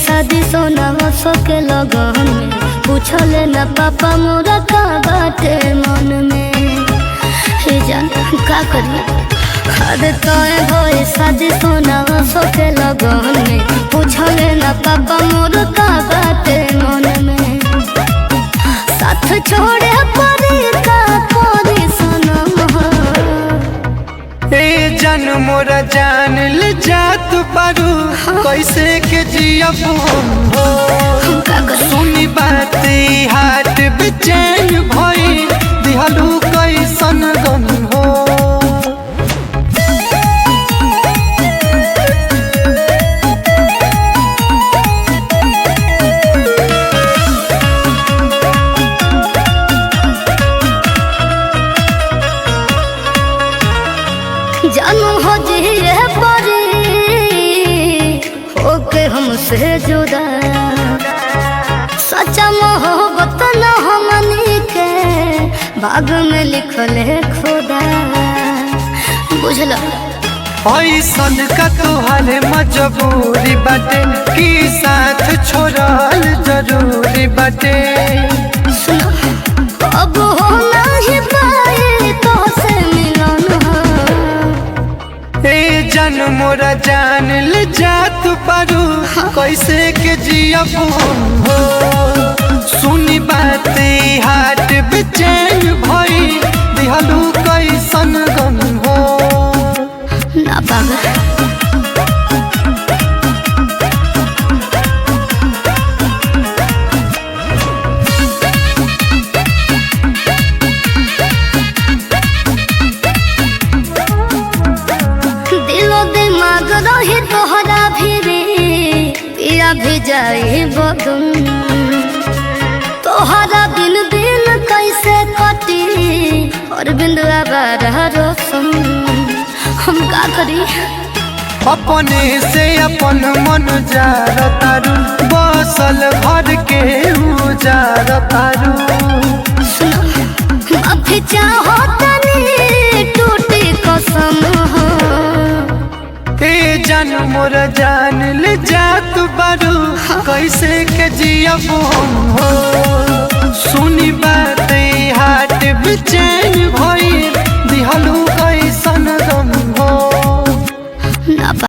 शादी सोना के लगन में पूछले न पापा मोरा का बाटे मन में हे जान का करी अरे तोए भोए शादी सोना के लगन में पूछले न पापा मोरा का बाटे मन में साथ छोड़े परी का कोरी सनम ए जान मोरा जान ले जा तू पारू कैसे के जियब हो सुनी बात हाथ बेचैन भई दिहलू कैसन गम हो जानू हो जिए परी होके हमसे जुदा सच्चा मोहब्बत न हमनी के भाग में लिखल है खुदा बुझल ऐसन का तोहर मजबूरी बाटे की साथ छोड़ल जरूरी बाटे सुनो अब हो नहीं पाए तो से मिलन ए जान मोरा जान ले जा तू पारू कैसे के जियब हो सुनी बात हाथ बेचैन भई दिहलू कैसन गम हो ना पागल दिमाग रही तोहरा भी पिया भी जाए बदन तोहरा बिन दिन कैसे कटी और बिंदुआ बारह रोशन हम का करी अपने से अपन मन जार तारू बसल घर के उजार तारू सुनो अभी चाहो तनी टूटी कसम हो ए जान मोर जान ले जा तू बारू कैसे के जियब हो सुनी बात हाथ बेचैन भई